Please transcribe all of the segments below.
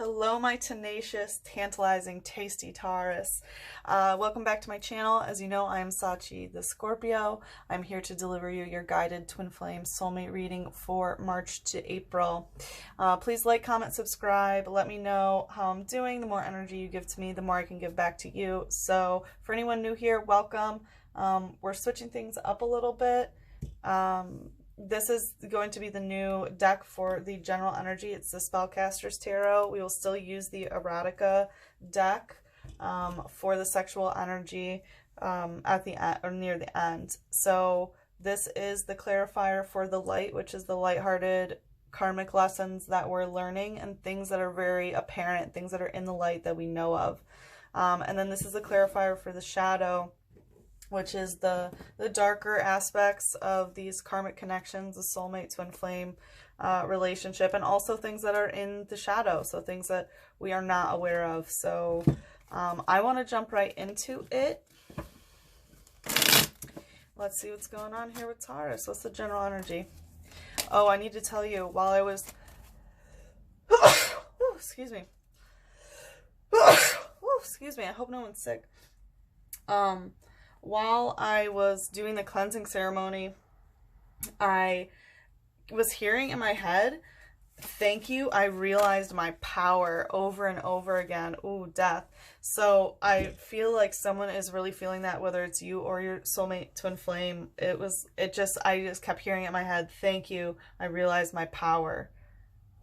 Hello, my tenacious, tantalizing, tasty Taurus. Welcome back to my channel. As you know, I am Sachi the Scorpio. I'm here to deliver you your guided twin flame soulmate reading for March to April. Please like, comment, subscribe. Let me know how I'm doing. The more energy you give to me, the more I can give back to you. So for anyone new here, welcome. We're switching things up a little bit. This is going to be the new deck for the general energy. It's the Spellcaster's Tarot. We will still use the Erotica deck for the sexual energy at the end or near the end. So this is the clarifier for the light, which is the lighthearted karmic lessons that we're learning and things that are very apparent, things that are in the light that we know of. And then this is the clarifier for the shadow, which is the darker aspects of these karmic connections, the soulmate twin flame relationship, and also things that are in the shadow, so things that we are not aware of. So I want to jump right into it. Let's see what's going on here with Taurus. What's the general energy? Oh, I need to tell you, while I was... excuse me. Excuse me, I hope no one's sick. While I was doing the cleansing ceremony, I was hearing in my head, thank you, I realized my power over and over again. Ooh, death. So I feel like someone is really feeling that, whether it's you or your soulmate twin flame. I just kept hearing it in my head, thank you, I realized my power,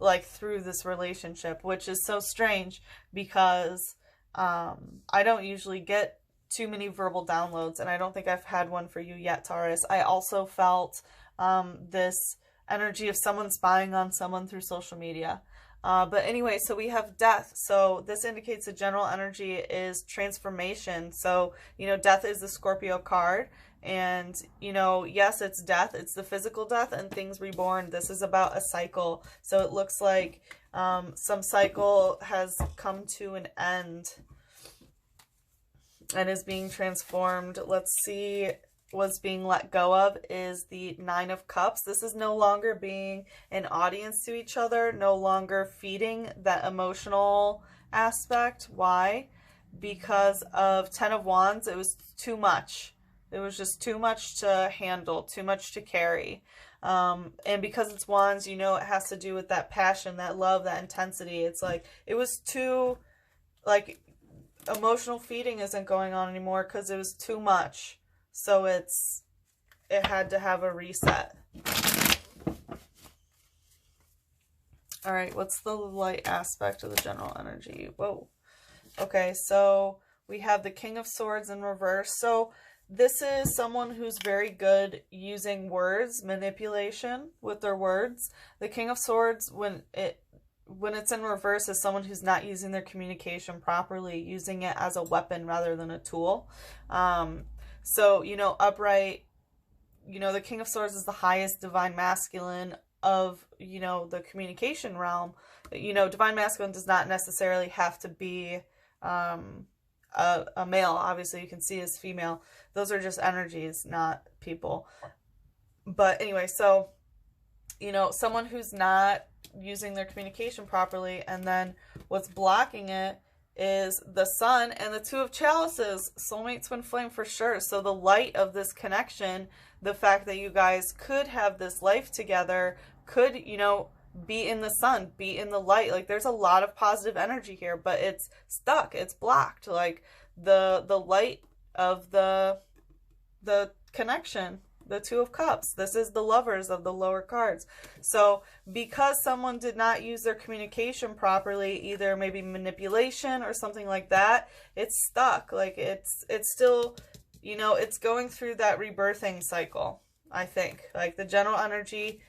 like through this relationship, which is so strange because I don't usually get too many verbal downloads, and I don't think I've had one for you yet, Taurus. I also felt this energy of someone spying on someone through social media. But anyway, so we have death. So this indicates the general energy is transformation. So, you know, death is the Scorpio card. And, you know, yes, it's death. It's the physical death and things reborn. This is about a cycle. So it looks like some cycle has come to an end and is being transformed. Let's see what's being let go of is the Nine of Cups. This is no longer being an audience to each other, no longer feeding that emotional aspect. Why? Because of Ten of Wands, it was too much. It was just too much to handle, too much to carry. And because it's Wands, you know, it has to do with that passion, that love, that intensity. It's like, it was too, like, emotional feeding isn't going on anymore because it was too much. So it had to have a reset. All right, what's the light aspect of the general energy? Whoa. Okay, so we have the King of Swords in reverse. So this is someone who's very good using words, manipulation with their words. The King of Swords, when it's in reverse, is someone who's not using their communication properly, using it as a weapon rather than a tool. So, you know, upright, you know, the King of Swords is the highest divine masculine of, you know, the communication realm. You know, divine masculine does not necessarily have to be a male. Obviously, you can see as female. Those are just energies, not people. But anyway, so, you know, someone who's not using their communication properly, and then what's blocking it is the Sun and the Two of Chalices, soulmate twin flame for sure. So the light of this connection, the fact that you guys could have this life together, could, you know, be in the sun, be in the light. Like, there's a lot of positive energy here, but it's stuck, it's blocked. Like the light of the connection, the Two of Cups. This is the Lovers of the lower cards. So because someone did not use their communication properly, either maybe manipulation or something like that, it's stuck. Like it's still, you know, it's going through that rebirthing cycle, I think. Like the general energy,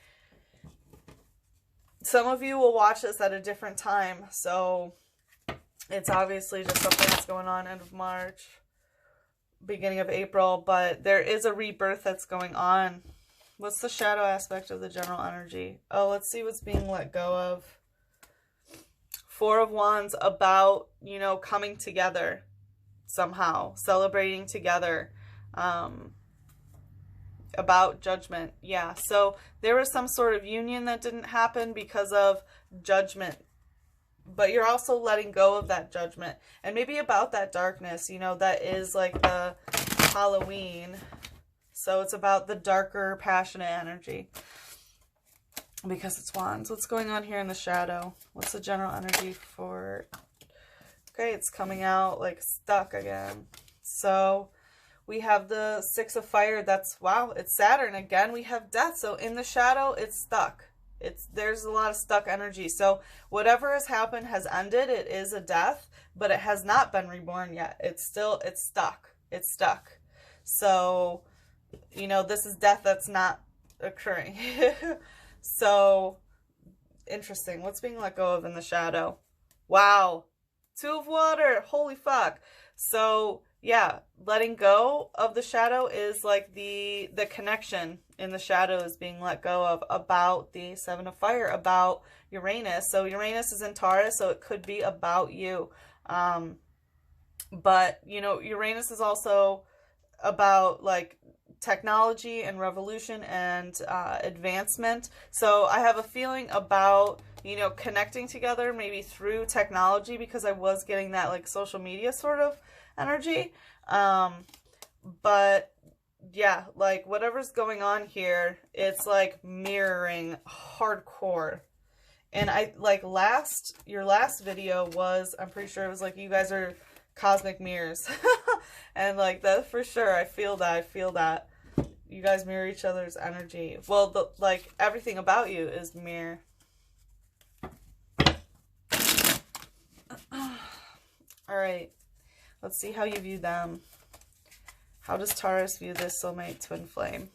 some of you will watch this at a different time. So it's obviously just something that's going on end of March, beginning of April, but there is a rebirth that's going on. What's the shadow aspect of the general energy? Oh, let's see what's being let go of. Four of Wands, about, you know, coming together somehow, celebrating together, about judgment. Yeah, so there was some sort of union that didn't happen because of judgment but you're also letting go of that judgment. And maybe about that darkness, you know, that is like the Halloween. So it's about the darker, passionate energy. Because it's wands. What's going on here in the shadow? What's the general energy for... Okay, it's coming out like stuck again. So we have the Six of Fire. That's, wow, it's Saturn. Again, we have death. So in the shadow, it's stuck. There's a lot of stuck energy. So whatever has happened has ended. It is a death, but it has not been reborn yet. It's stuck. It's stuck. So, you know, this is death that's not occurring. So, interesting. What's being let go of in the shadow? Wow. Two of Water. Holy fuck. So, yeah, letting go of the shadow is like the connection in the shadow is being let go of about the Seven of Fire, about Uranus. So, Uranus is in Taurus, so it could be about you. But, you know, Uranus is also about, like, technology and revolution and advancement. So I have a feeling about, you know, connecting together maybe through technology, because I was getting that like social media sort of energy. But yeah, like whatever's going on here, it's like mirroring hardcore. And I like your last video was, I'm pretty sure it was like, you guys are cosmic mirrors. And like that for sure. I feel that. You guys mirror each other's energy. Well, like everything about you is mirror. All right. Let's see how you view them. How does Taurus view this soulmate twin flame?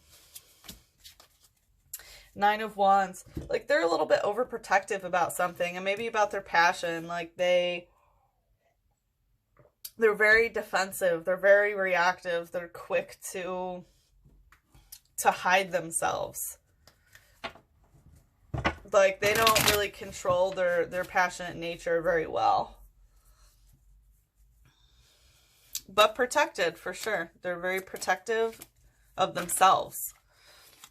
Nine of Wands. Like they're a little bit overprotective about something, and maybe about their passion. Like they're very defensive. They're very reactive. They're quick to hide themselves. Like they don't really control their passionate nature very well. But protected for sure. They're very protective of themselves.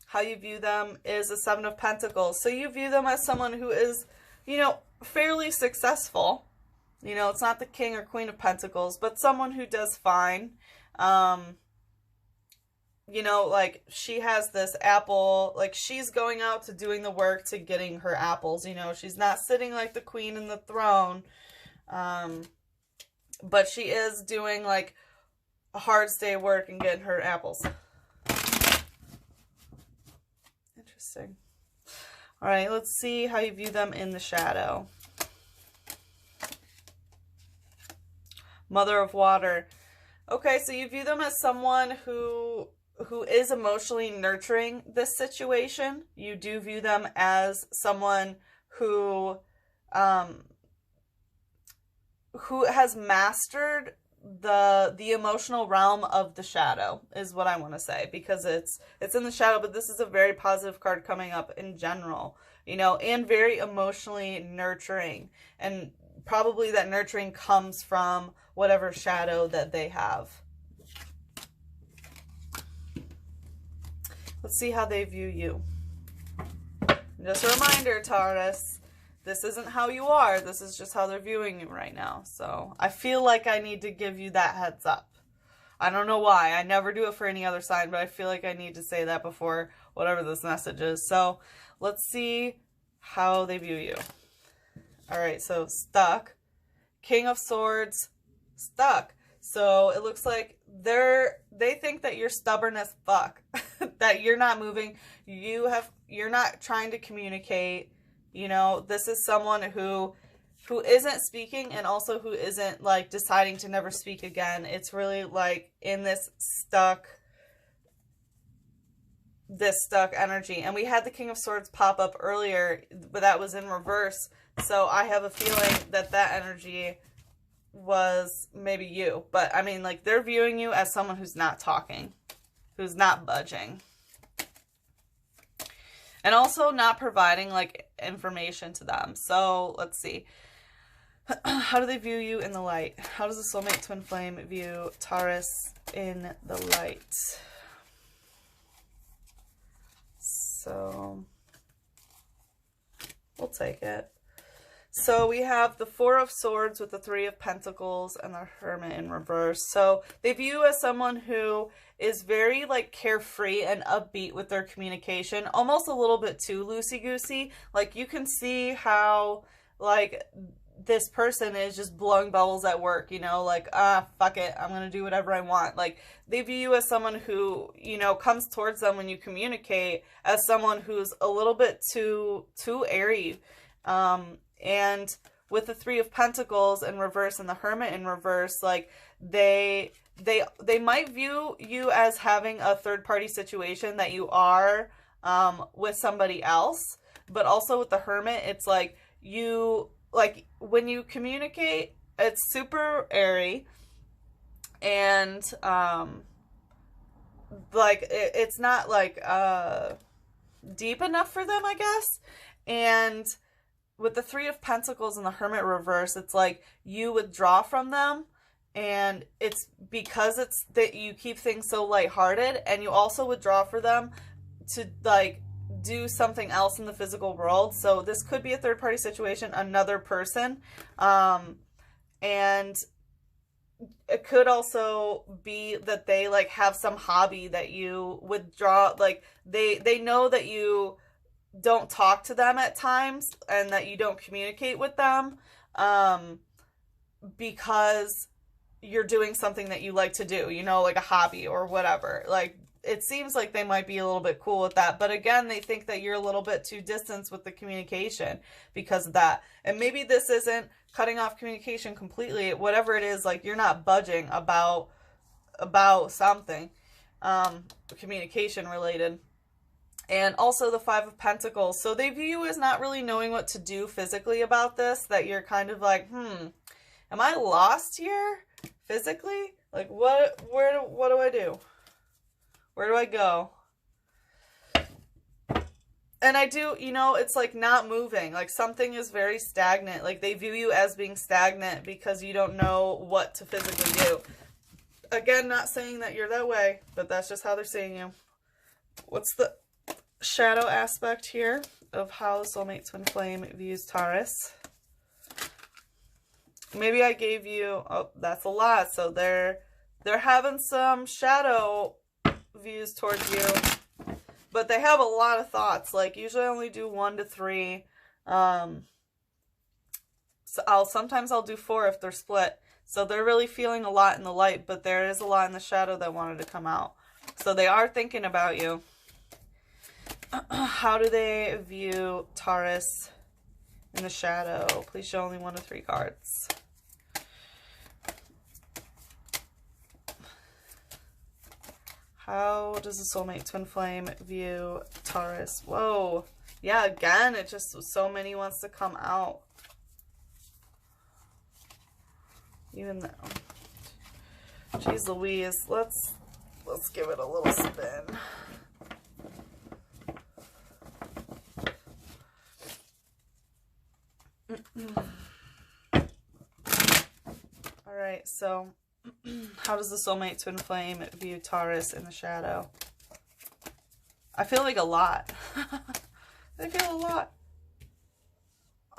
How you view them is a Seven of Pentacles. So you view them as someone who is, you know, fairly successful. You know, it's not the King or Queen of Pentacles, but someone who does fine. You know, like she has this apple, like she's going out to doing the work to getting her apples, you know, she's not sitting like the queen in the throne, but she is doing like a hard day work and getting her apples. Interesting. All right, let's see how you view them in the shadow. Mother of Water. Okay, so you view them as someone who is emotionally nurturing this situation. You do view them as someone who has mastered the emotional realm of the shadow, is what I want to say, because it's in the shadow, but this is a very positive card coming up in general, you know, and very emotionally nurturing, and probably that nurturing comes from whatever shadow that they have. Let's see how they view you. Just a reminder, Taurus, this isn't how you are. This is just how they're viewing you right now. So I feel like I need to give you that heads up. I don't know why. I never do it for any other sign, but I feel like I need to say that before whatever this message is. So let's see how they view you. All right, so stuck. King of Swords, stuck. So it looks like they think that you're stubborn as fuck, that you're not moving. You're not trying to communicate. You know, this is someone who isn't speaking, and also who isn't like deciding to never speak again. It's really like in this stuck energy. And we had the King of Swords pop up earlier, but that was in reverse. So I have a feeling that energy was maybe you. But I mean, like, they're viewing you as someone who's not talking, who's not budging, and also not providing like information to them. So let's see. How do they view you in the light? How does the soulmate twin flame view Taurus in the light? So we'll take it. So we have the Four of Swords with the Three of Pentacles and the Hermit in reverse. So they view you as someone who is very like carefree and upbeat with their communication, almost a little bit too loosey-goosey. Like you can see how like this person is just blowing bubbles at work, you know, like, fuck it, I'm gonna do whatever I want. Like, they view you as someone who, you know, comes towards them when you communicate as someone who's a little bit too airy. And with the Three of Pentacles in reverse and the Hermit in reverse, like, they might view you as having a third-party situation that you are, with somebody else. But also with the Hermit, it's like, like, when you communicate, it's super airy, and, like, it's not, like, deep enough for them, I guess, and with the Three of Pentacles and the Hermit reverse, it's like, you withdraw from them, and it's because it's that you keep things so lighthearted, and you also withdraw for them to, like, do something else in the physical world. So this could be a third-party situation, another person, and it could also be that they like have some hobby that you withdraw, like they know that you don't talk to them at times and that you don't communicate with them, because you're doing something that you like to do, you know, like a hobby or whatever. Like, it seems like they might be a little bit cool with that. But again, they think that you're a little bit too distant with the communication because of that. And maybe this isn't cutting off communication completely. Whatever it is, like, you're not budging about something, communication related. And also the Five of Pentacles. So they view you as not really knowing what to do physically about this. That you're kind of like, am I lost here physically? Like, what do I do? Where do I go? And I do, you know, it's like not moving. Like something is very stagnant. Like they view you as being stagnant because you don't know what to physically do. Again, not saying that you're that way, but that's just how they're seeing you. What's the shadow aspect here of how the soulmate twin flame views Taurus? Maybe I gave you, oh, that's a lot. So they're having some shadow views towards you, but they have a lot of thoughts. Like usually I only do 1 to 3. So sometimes I'll do 4 if they're split. So they're really feeling a lot in the light, but there is a lot in the shadow that wanted to come out. So they are thinking about you. How do they view Taurus in the shadow? Please show only 1 to 3 cards. How does the soulmate twin flame view Taurus? Whoa. Yeah, again, it just so many wants to come out. Even though. Jeez Louise. Let's give it a little spin. Alright, so how does the soulmate twin flame view Taurus in the shadow? I feel like a lot. I feel a lot.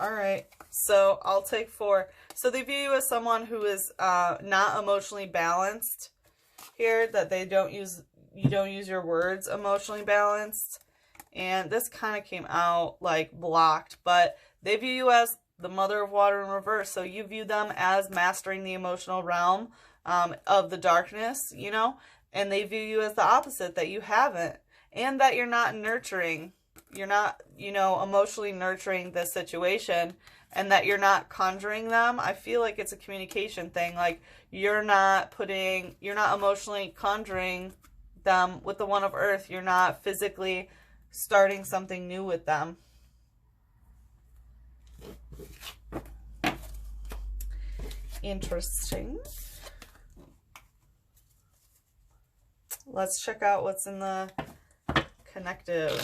Alright, so I'll take 4. So they view you as someone who is not emotionally balanced here, that you don't use your words emotionally balanced. And this kind of came out like blocked, but they view you as the mother of water in reverse. So you view them as mastering the emotional realm of the darkness, you know, and they view you as the opposite, that you haven't, and that you're not nurturing. You're not, you know, emotionally nurturing this situation, and that you're not conjuring them. I feel like it's a communication thing. Like you're not emotionally conjuring them with the One of Earth. You're not physically starting something new with them. Interesting. Let's check out what's in the connective.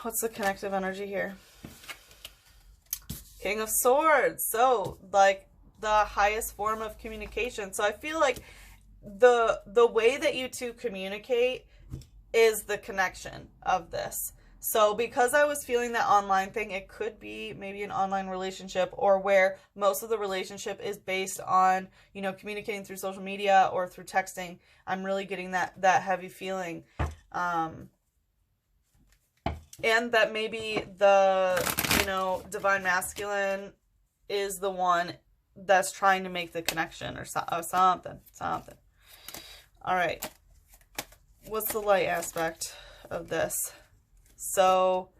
What's the connective energy here? King of Swords. So, like, the highest form of communication. So I feel like the way that you two communicate is the connection of this. So because I was feeling that online thing, it could be maybe an online relationship, or where most of the relationship is based on, you know, communicating through social media or through texting. I'm really getting that heavy feeling. And that maybe the, you know, divine masculine is the one that's trying to make the connection, or something. All right. What's the light aspect of this? So,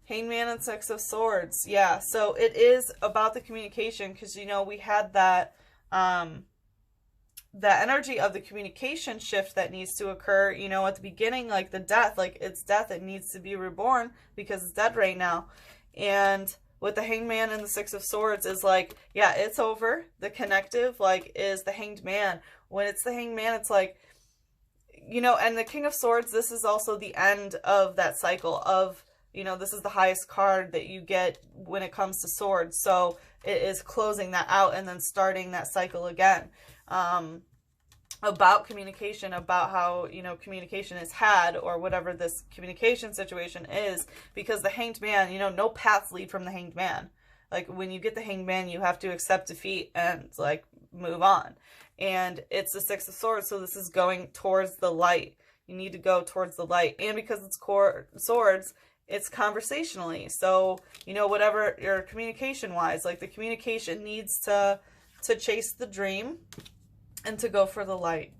Hangman and Six of Swords. Yeah, so it is about the communication, because, you know, we had that, that energy of the communication shift that needs to occur, you know, at the beginning, like the death, like it's death, it needs to be reborn because it's dead right now. And with the Hangman and the Six of Swords is like, yeah, it's over. The connective, like, is the Hanged Man. When it's the Hanged Man, it's like, you know, and the King of Swords, this is also the end of that cycle of, you know, this is the highest card that you get when it comes to swords. So it is closing that out and then starting that cycle again. About communication, about how, you know, communication is had, or whatever this communication situation is, because the Hanged Man, you know, no paths lead from the Hanged Man. Like, when you get the Hanged Man, you have to accept defeat and, like, move on. And it's the Six of Swords, so this is going towards the light. You need to go towards the light. And because it's swords, it's conversationally. So, you know, whatever your communication-wise, like, the communication needs to chase the dream and to go for the light.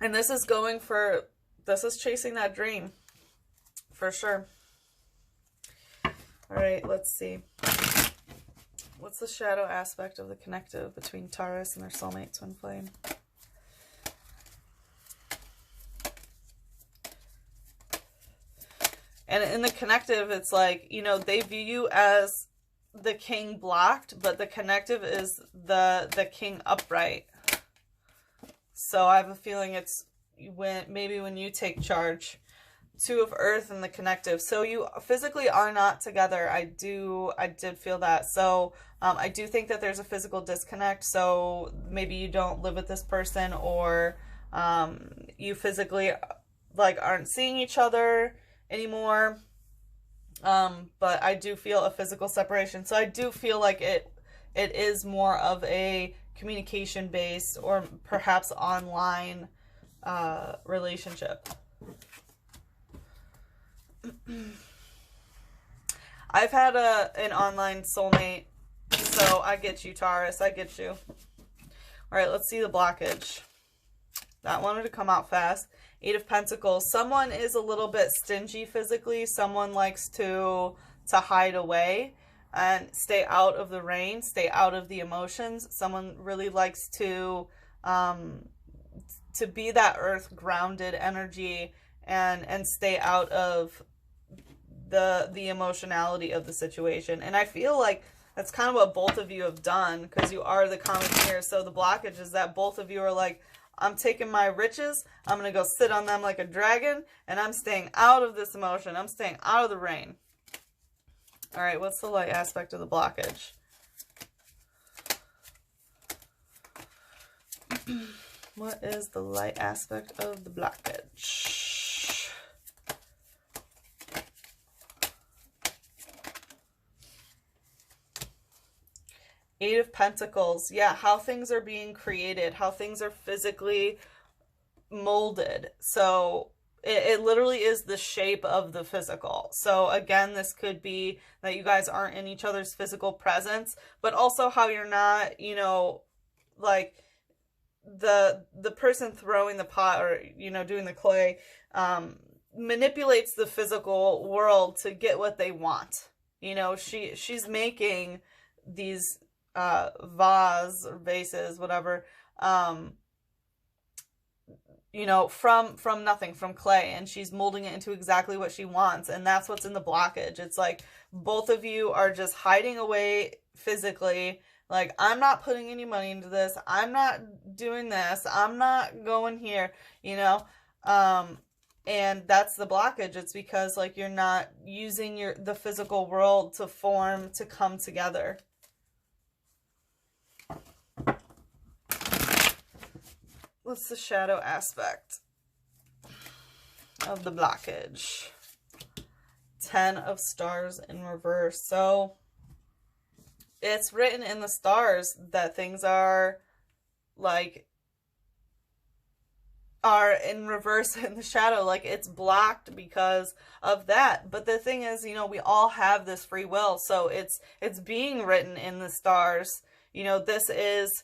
And this is chasing that dream, for sure. All right, let's see. What's the shadow aspect of the connective between Taurus and their soulmate twin flame? And in the connective, it's like, you know, they view you as the king blocked, but the connective is the king upright. So I have a feeling it's when you take charge. Two of Earth and the connective. So you physically are not together. I did feel that. So I do think that there's a physical disconnect. So maybe you don't live with this person, or you physically, like, aren't seeing each other anymore. But I do feel a physical separation. So I do feel like it is more of a communication based, or perhaps online relationship. I've had an online soulmate, so I get you, Taurus. I get you. All right, let's see the blockage. That wanted to come out fast. Eight of Pentacles. Someone is a little bit stingy physically. Someone likes to hide away and stay out of the rain, stay out of the emotions. Someone really likes to be that earth grounded energy and stay out of the emotionality of the situation. And I feel like that's kind of what both of you have done, because you are the common here. So the blockage is that both of you are like, I'm taking my riches, I'm going to go sit on them like a dragon, and I'm staying out of this emotion. I'm staying out of the rain. All right, what's the light aspect of the blockage? What is the light aspect of the blockage? Eight of Pentacles. Yeah, how things are being created, how things are physically molded. So it literally is the shape of the physical. So again, this could be that you guys aren't in each other's physical presence, but also how you're not, you know, like the person throwing the pot, or, you know, doing the clay, manipulates the physical world to get what they want. You know, she's making these vase or vases, whatever, you know, from nothing, from clay, and she's molding it into exactly what she wants. And that's what's in the blockage. It's like both of you are just hiding away physically. Like, I'm not putting any money into this. I'm not doing this. I'm not going here, you know? And that's the blockage. It's because, like, you're not using the physical world to form, to come together. What's the shadow aspect? of the blockage. 10 of stars in reverse. So it's written in the stars that things are like are in reverse in the shadow, like it's blocked because of that. But the thing is, you know, we all have this free will, so it's being written in the stars. You know, this is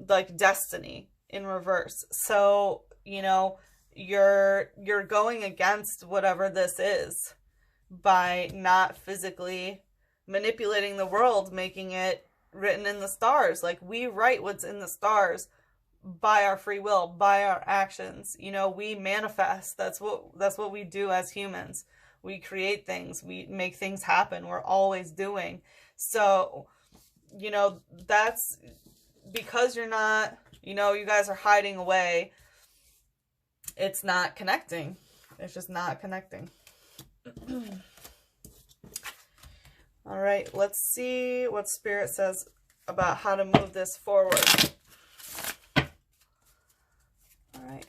like destiny in reverse. So, you know, you're going against whatever this is by not physically manipulating the world, making it written in the stars. Like, we write what's in the stars by our free will, by our actions. You know, we manifest. That's what we do as humans. We create things, we make things happen. We're always doing. So, you know, that's because you're not, you know, you guys are hiding away. It's not connecting. It's just not connecting. All right, let's see what Spirit says about how to move this forward. All right.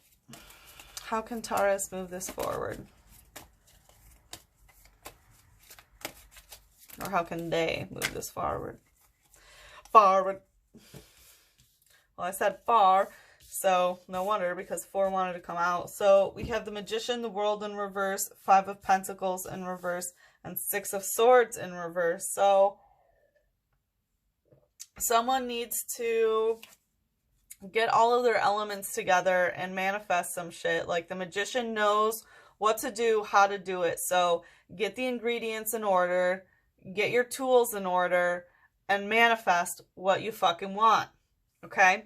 How can Taurus move this forward? Or how can they move this forward? Forward. Well, I said far, so no wonder, because 4 wanted to come out. So we have the Magician, the World in reverse, 5 of Pentacles in reverse, and 6 of Swords in reverse. So someone needs to get all of their elements together and manifest some shit. Like, the Magician knows what to do, how to do it. So get the ingredients in order, get your tools in order, and manifest what you fucking want. Okay?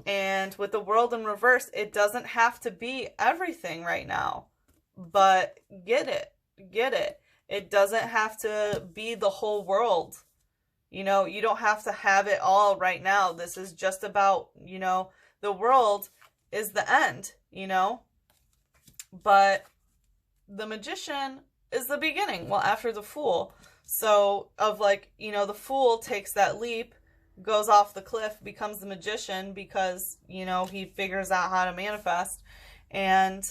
And with the World in reverse, it doesn't have to be everything right now, but get it. Get it. It doesn't have to be the whole world. You know, you don't have to have it all right now. This is just about, you know, the world is the end, you know, but the Magician is the beginning. Well, after the Fool. So, of like, you know, the Fool takes that leap, goes off the cliff, becomes the Magician because, you know, he figures out how to manifest. And,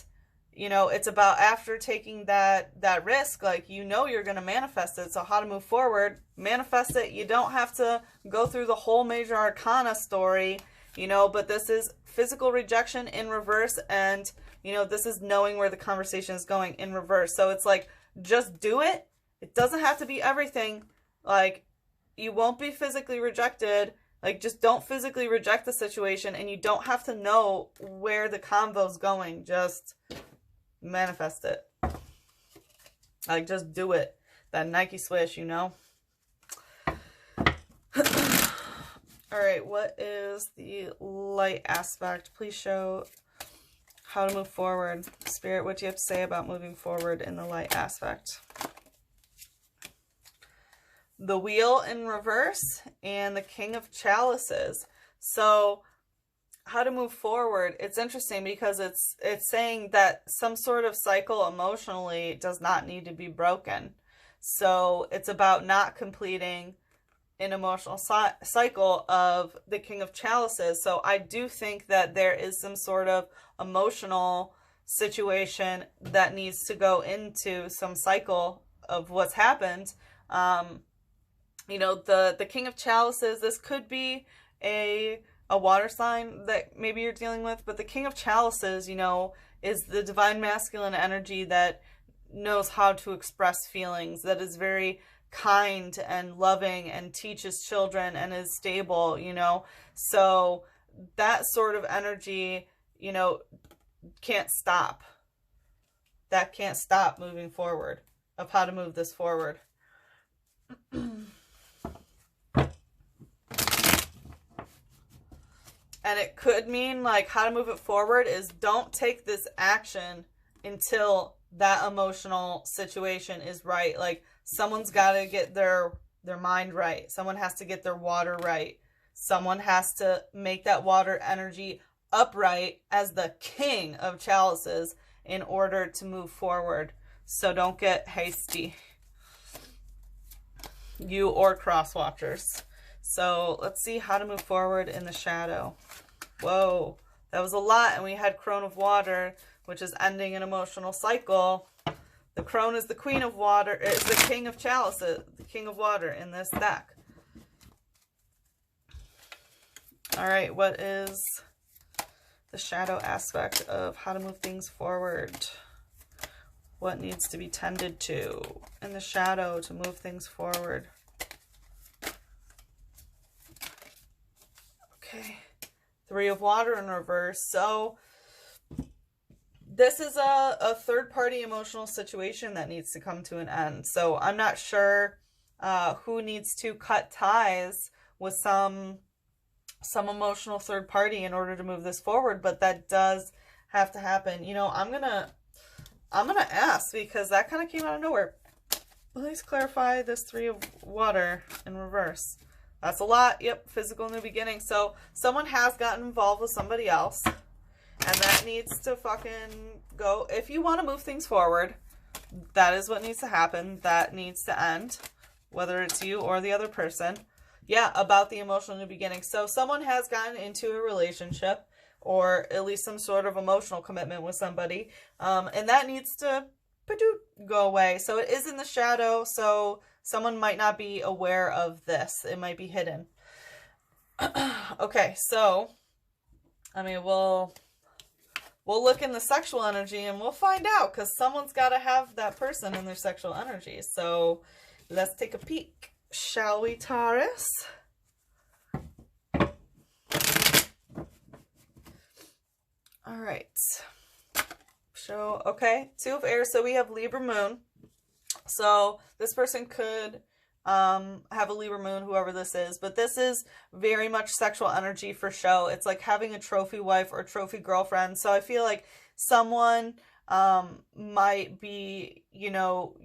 you know, it's about after taking that risk, like, you know, you're going to manifest it. So how to move forward, manifest it. You don't have to go through the whole major arcana story, you know, but this is physical rejection in reverse. And, you know, this is knowing where the conversation is going in reverse. So it's like, just do it. It doesn't have to be everything. Like, you won't be physically rejected. Like, just don't physically reject the situation, and you don't have to know where the convo's going. Just manifest it. Like, just do it. That Nike swish, you know? Alright, what is the light aspect? Please show how to move forward. Spirit, what do you have to say about moving forward in the light aspect? The Wheel in reverse and the King of Chalices. So how to move forward, it's interesting because it's saying that some sort of cycle emotionally does not need to be broken. So it's about not completing an emotional cycle of the King of Chalices. So I do think that there is some sort of emotional situation that needs to go into some cycle of what's happened. You know, the King of Chalices, this could be a water sign that maybe you're dealing with, but the King of Chalices, you know, is the divine masculine energy that knows how to express feelings, that is very kind and loving and teaches children and is stable, you know. So that sort of energy, you know, can't stop. That can't stop moving forward, of how to move this forward. And it could mean, like, how to move it forward is don't take this action until that emotional situation is right. Like, someone's got to get their mind right. Someone has to get their water right. Someone has to make that water energy upright as the King of Chalices in order to move forward. So don't get hasty. You or cross watchers. So let's see how to move forward in the shadow. Whoa, that was a lot. And we had Crone of Water. which is ending an emotional cycle. The crone is the queen of water, is the king of chalices, the king of water in this deck. All right, what is the shadow aspect of how to move things forward? What needs to be tended to in the shadow to move things forward? Okay, 3 of water in reverse. So this is a third-party emotional situation that needs to come to an end. So I'm not sure who needs to cut ties with some emotional third party in order to move this forward, but that does have to happen. You know, I'm gonna ask, because that kind of came out of nowhere. Please clarify this 3 of water in reverse. That's a lot. Yep, physical new beginning. So someone has gotten involved with somebody else, and that needs to fucking go. If you want to move things forward, that is what needs to happen. That needs to end, whether it's you or the other person. Yeah, about the emotional new beginning. So someone has gotten into a relationship, or at least some sort of emotional commitment with somebody, and that needs to go away. So it is in the shadow, so someone might not be aware of this. It might be hidden. Okay, so I mean, we'll look in the sexual energy and we'll find out, because someone's got to have that person in their sexual energy. So let's take a peek, shall we, Taurus? All right. So, okay, 2 of air. So we have Libra Moon. So this person could have a Libra Moon, whoever this is, but this is very much sexual energy for show. It's like having a trophy wife or trophy girlfriend. So I feel like someone might be, you know,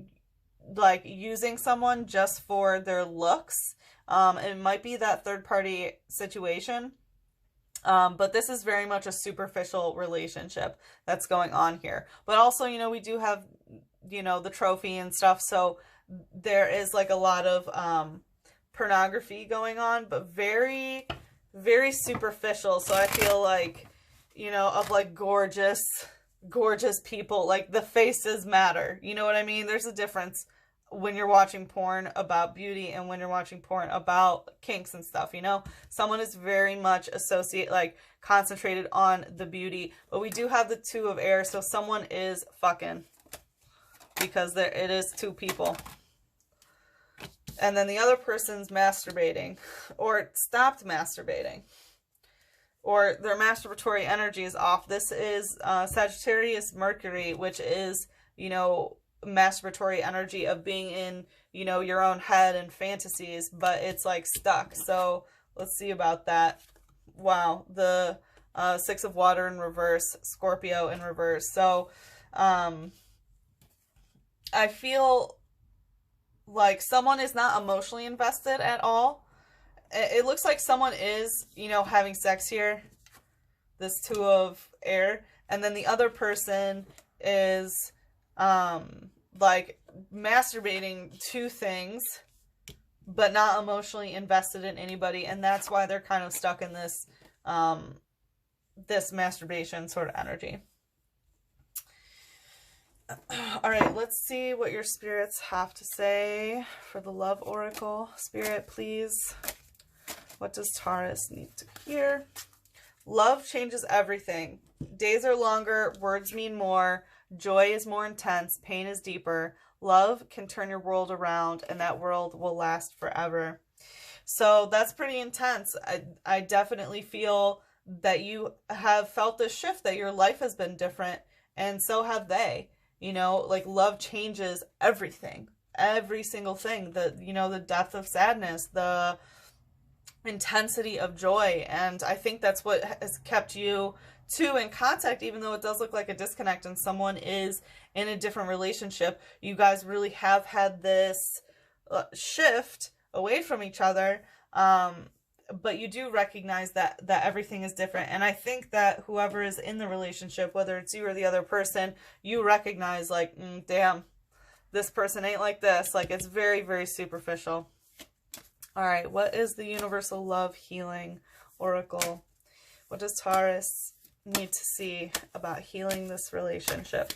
like using someone just for their looks. It might be that third party situation. But this is very much a superficial relationship that's going on here. But also, you know, we do have, you know, the trophy and stuff. So there is like a lot of pornography going on, but very, very superficial. So I feel like, you know, of like gorgeous people, like the faces matter. You know what I mean? There's a difference when you're watching porn about beauty and when you're watching porn about kinks and stuff, you know? Someone is very much concentrated on the beauty, but we do have the 2 of air, so someone is fucking, because it is 2 people. And then the other person's masturbating, or stopped masturbating, or their masturbatory energy is off. This is Sagittarius Mercury, which is, you know, masturbatory energy of being in, you know, your own head and fantasies, but it's like stuck. So let's see about that. Wow, the 6 of water in reverse, Scorpio in reverse. So I feel like someone is not emotionally invested at all. It looks like someone is, you know, having sex here, this 2 of air, and then the other person is like masturbating to things, but not emotionally invested in anybody, and that's why they're kind of stuck in this this masturbation sort of energy. All right, let's see what your spirits have to say for the love oracle. Spirit, please, what does Taurus need to hear? Love changes everything. Days are longer, words mean more, joy is more intense, pain is deeper. Love can turn your world around, and that world will last forever. So that's pretty intense. I definitely feel that you have felt this shift, that your life has been different, and so have they. You know, like love changes everything, every single thing. You know, the depth of sadness, the intensity of joy, and I think that's what has kept you two in contact, even though it does look like a disconnect and someone is in a different relationship. You guys really have had this shift away from each other, but you do recognize that everything is different. And I think that whoever is in the relationship, whether it's you or the other person, you recognize like, damn, this person ain't like this. Like, it's very, very superficial. All right, what is the universal love healing oracle? What does Taurus need to see about healing this relationship?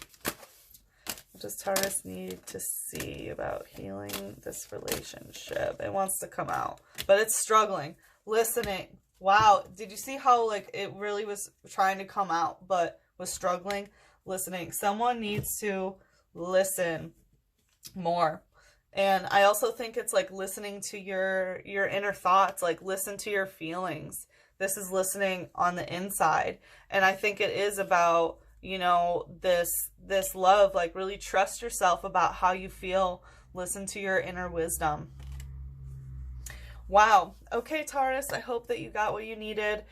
What does Taurus need to see about healing this relationship? It wants to come out, but it's struggling. Listening. Wow. Did you see how like it really was trying to come out, but was struggling? Listening. Someone needs to listen more. And I also think it's like listening to your inner thoughts, like listen to your feelings. This is listening on the inside. And I think it is about, you know, this love, like really trust yourself about how you feel. Listen to your inner wisdom. Wow. Okay, Taurus, I hope that you got what you needed.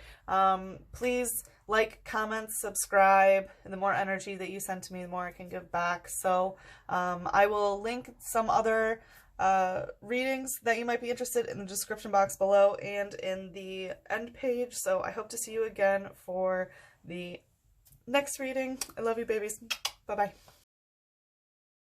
Please like, comment, subscribe. And the more energy that you send to me, the more I can give back. So I will link some other readings that you might be interested in the description box below and in the end page. So I hope to see you again for the next reading. I love you, babies. Bye-bye.